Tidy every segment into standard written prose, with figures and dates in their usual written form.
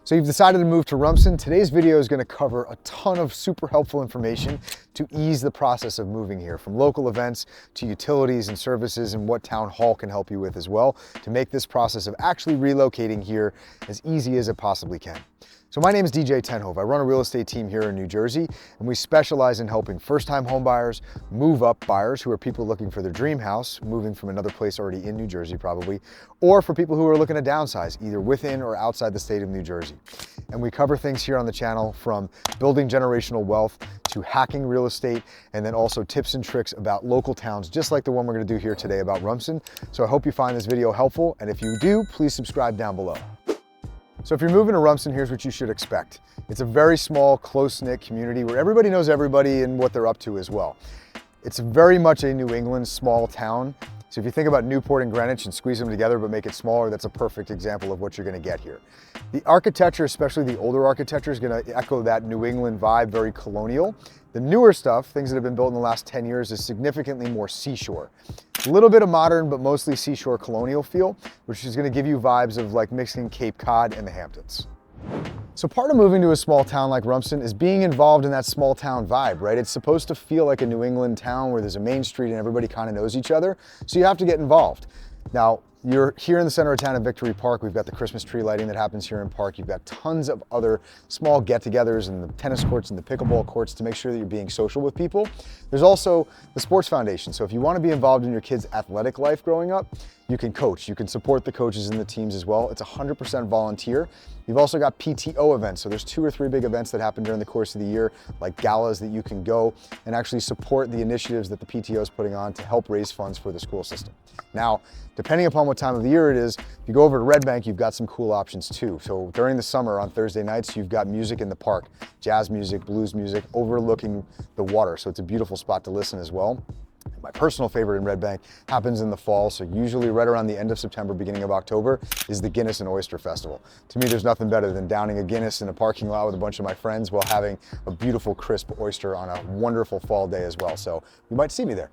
So you've decided to move to Rumson. Today's video is going to cover a ton of super helpful information to ease the process of moving here, from local events to utilities and services and what town hall can help you with as well, to make this process of actually relocating here as easy as it possibly can. So my name is DJ Ten Hoeve. I run a real estate team here in New Jersey, and we specialize in helping first-time home buyers, move-up buyers who are people looking for their dream house, moving from another place already in New Jersey probably, or for people who are looking to downsize, either within or outside the state of New Jersey. And we cover things here on the channel from building generational wealth to hacking real estate, and then also tips and tricks about local towns, just like the one we're going to do here today about Rumson. So I hope you find this video helpful, and if you do, please subscribe down below. So if you're moving to Rumson, here's what you should expect. It's a very small, close-knit community where everybody knows everybody and what they're up to as well. It's very much a New England small town. So if you think about Newport and Greenwich and squeeze them together but make it smaller, that's a perfect example of what you're going to get here. The architecture, especially the older architecture, is going to echo that New England vibe, very colonial. The newer stuff, things that have been built in the last 10 years, is significantly more seashore. A little bit of modern, but mostly seashore colonial feel, which is going to give you vibes of like mixing Cape Cod and the Hamptons. So part of moving to a small town like Rumson is being involved in that small town vibe, right? It's supposed to feel like a New England town where there's a main street and everybody kind of knows each other. So you have to get involved. Now, you're here in the center of town at Victory Park. We've got the Christmas tree lighting that happens here in Park. You've got tons of other small get-togethers and the tennis courts and the pickleball courts to make sure that you're being social with people. There's also the Sports Foundation. So if you want to be involved in your kids' athletic life growing up, you can coach. You can support the coaches and the teams as well. It's 100% volunteer. You've also got PTO events. So there's 2 or 3 big events that happen during the course of the year, like galas that you can go and actually support the initiatives that the PTO is putting on to help raise funds for the school system. Now, depending upon what time of the year it is, if you go over to Red Bank, you've got some cool options too. So during the summer on Thursday nights, you've got music in the park, jazz music, blues music, overlooking the water. So it's a beautiful spot to listen as well. My personal favorite in Red Bank happens in the fall, so usually right around the end of September, beginning of October, is the Guinness and Oyster Festival. To me, there's nothing better than downing a Guinness in a parking lot with a bunch of my friends while having a beautiful, crisp oyster on a wonderful fall day as well, so you might see me there.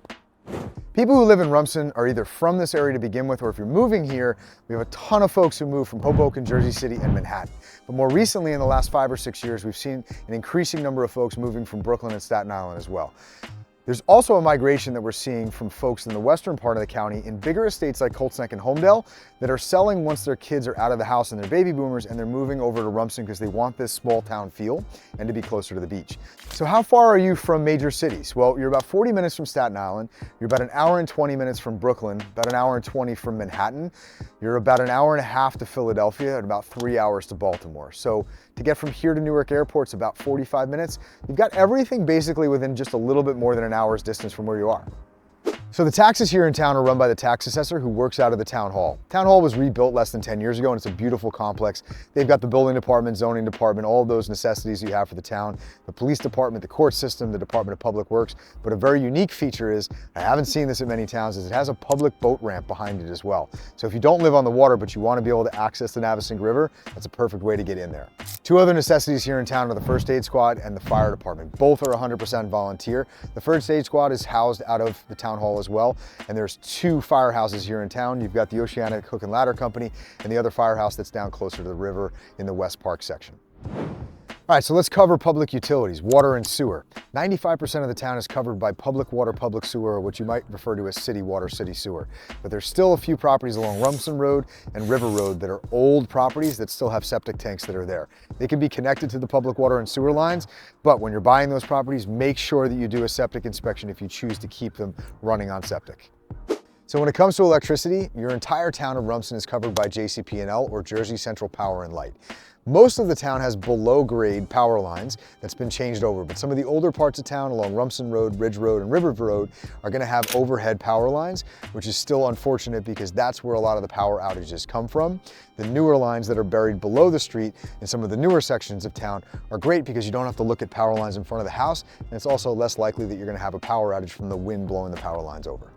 People who live in Rumson are either from this area to begin with, or if you're moving here, we have a ton of folks who move from Hoboken, Jersey City, and Manhattan. But more recently, in the last 5 or 6 years, we've seen an increasing number of folks moving from Brooklyn and Staten Island as well. There's also a migration that we're seeing from folks in the western part of the county in bigger estates like Colts Neck and Homedale that are selling once their kids are out of the house and they're baby boomers, and they're moving over to Rumson because they want this small town feel and to be closer to the beach. So how far are you from major cities? Well, you're about 40 minutes from Staten Island. You're about 1 hour and 20 minutes from Brooklyn, about 1 hour and 20 from Manhattan. You're about 1 hour and a half to Philadelphia and about 3 hours to Baltimore. So to get from here to Newark Airport, it's about 45 minutes. You've got everything basically within just a little bit more than 1 hour's distance from where you are. So the taxes here in town are run by the tax assessor who works out of the town hall. Town hall was rebuilt less than 10 years ago, and it's a beautiful complex. They've got the building department, zoning department, all of those necessities you have for the town, the police department, the court system, the Department of Public Works. But a very unique feature is, I haven't seen this in many towns, is it has a public boat ramp behind it as well. So if you don't live on the water, but you want to be able to access the Navesink River, that's a perfect way to get in there. 2 other necessities here in town are the first aid squad and the fire department. Both are 100% volunteer. The first aid squad is housed out of the town hall as well. And there's 2 firehouses here in town. You've got the Oceanic Hook and Ladder Company and the other firehouse that's down closer to the river in the West Park section. All right, so let's cover public utilities, water and sewer. 95% of the town is covered by public water, public sewer, or what you might refer to as city water, city sewer. But there's still a few properties along Rumson Road and River Road that are old properties that still have septic tanks that are there. They can be connected to the public water and sewer lines, but when you're buying those properties, make sure that you do a septic inspection if you choose to keep them running on septic. So when it comes to electricity, your entire town of Rumson is covered by JCP&L, or Jersey Central Power and Light. Most of the town has below grade power lines that's been changed over, but some of the older parts of town along Rumson Road, Ridge Road, and River Road are going to have overhead power lines, which is still unfortunate because that's where a lot of the power outages come from. The newer lines that are buried below the street in some of the newer sections of town are great because you don't have to look at power lines in front of the house, and it's also less likely that you're going to have a power outage from the wind blowing the power lines over.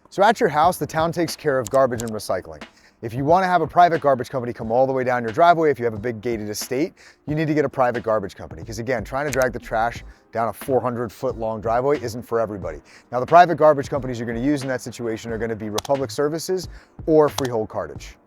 So at your house, the town takes care of garbage and recycling. If you want to have a private garbage company come all the way down your driveway, if you have a big gated estate, you need to get a private garbage company. Because again, trying to drag the trash down a 400-foot long driveway isn't for everybody. Now, the private garbage companies you're going to use in that situation are going to be Republic Services or Freehold Cartage.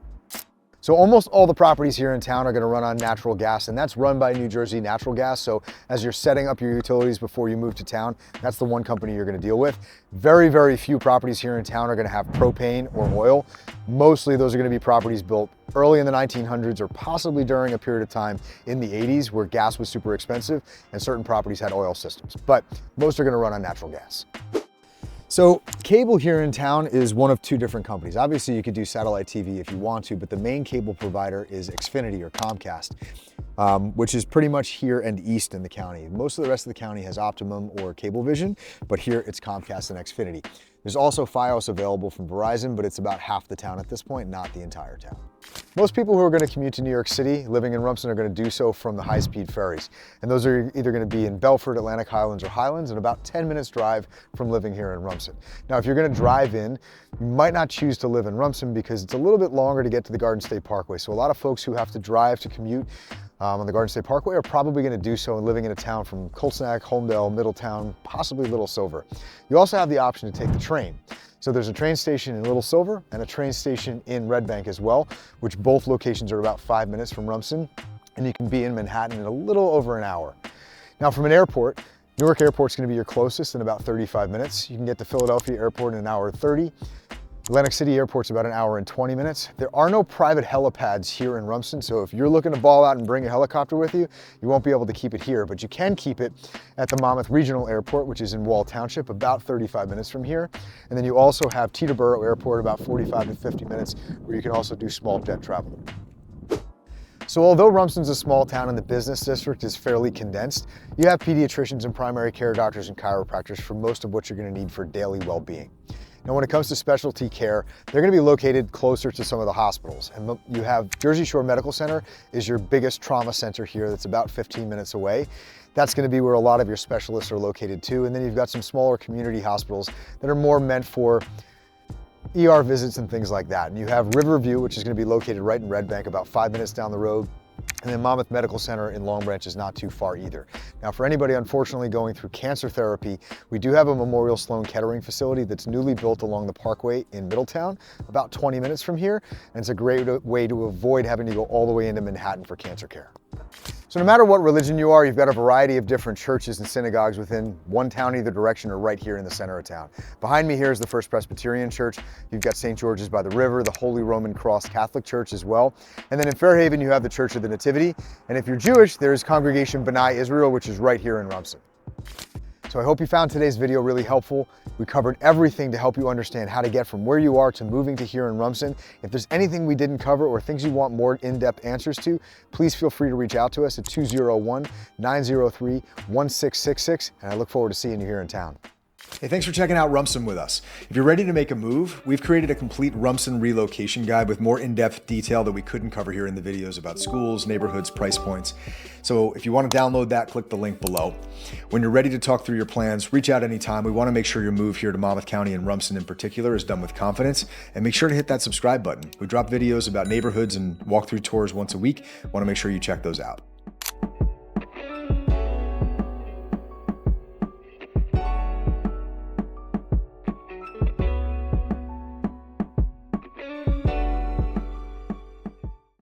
So almost all the properties here in town are going to run on natural gas, and that's run by New Jersey Natural Gas. So as you're setting up your utilities before you move to town, that's the one company you're going to deal with. Very, very few properties here in town are going to have propane or oil. Mostly those are going to be properties built early in the 1900s or possibly during a period of time in the 80s where gas was super expensive and certain properties had oil systems, but most are going to run on natural gas. So cable here in town is one of two different companies. Obviously you could do satellite TV if you want to, but the main cable provider is Xfinity or Comcast, which is pretty much here and east in the county. Most of the rest of the county has Optimum or Cablevision, but here it's Comcast and Xfinity. There's also Fios available from Verizon, but it's about half the town at this point, not the entire town. Most people who are going to commute to New York City living in Rumson are going to do so from the high-speed ferries. And those are either going to be in Belford, Atlantic Highlands, or Highlands, and about 10 minutes drive from living here in Rumson. Now, if you're going to drive in, you might not choose to live in Rumson because it's a little bit longer to get to the Garden State Parkway. So a lot of folks who have to drive to commute on the Garden State Parkway are probably going to do so living in a town from Coltsnack, Holmdel, Middletown, possibly Little Silver. You also have the option to take the train. So there's a train station in Little Silver and a train station in Red Bank as well, which both locations are about 5 minutes from Rumson, and you can be in Manhattan in a little over an hour. Now from an airport, Newark Airport's going to be your closest in about 35 minutes. You can get to Philadelphia Airport in an hour and 30. Atlantic City Airport's about an hour and 20 minutes. There are no private helipads here in Rumson, so if you're looking to ball out and bring a helicopter with you, you won't be able to keep it here, but you can keep it at the Monmouth Regional Airport, which is in Wall Township, about 35 minutes from here. And then you also have Teterboro Airport, about 45 to 50 minutes, where you can also do small jet travel. So although Rumson's a small town and the business district is fairly condensed, you have pediatricians and primary care doctors and chiropractors for most of what you're going to need for daily well-being. Now, when it comes to specialty care, they're going to be located closer to some of the hospitals. And you have Jersey Shore Medical Center is your biggest trauma center here that's about 15 minutes away. That's going to be where a lot of your specialists are located too. And then you've got some smaller community hospitals that are more meant for ER visits and things like that. And you have Riverview, which is going to be located right in Red Bank, about 5 minutes down the road. And then Monmouth Medical Center in Long Branch is not too far either. Now, for anybody unfortunately going through cancer therapy, we do have a Memorial Sloan Kettering facility that's newly built along the Parkway in Middletown, about 20 minutes from here. And it's a great way to avoid having to go all the way into Manhattan for cancer care. So no matter what religion you are, you've got a variety of different churches and synagogues within one town either direction or right here in the center of town. Behind me here is the First Presbyterian Church. You've got St. George's by the River, the Holy Roman Cross Catholic Church as well. And then in Fairhaven, you have the Church of the Nativity. And if you're Jewish, there's Congregation B'nai Israel, which is right here in Rumson. So I hope you found today's video really helpful. We covered everything to help you understand how to get from where you are to moving to here in Rumson. If there's anything we didn't cover or things you want more in-depth answers to, please feel free to reach out to us at 201-903-1666, and I look forward to seeing you here in town. Hey, thanks for checking out Rumson with us. If you're ready to make a move, we've created a complete Rumson relocation guide with more in-depth detail that we couldn't cover here in the videos about schools, neighborhoods, price points. So if you want to download that, click the link below. When you're ready to talk through your plans, reach out anytime. We want to make sure your move here to Monmouth County and Rumson in particular is done with confidence, and make sure to hit that subscribe button. We drop videos about neighborhoods and walkthrough tours once a week. Want to make sure you check those out.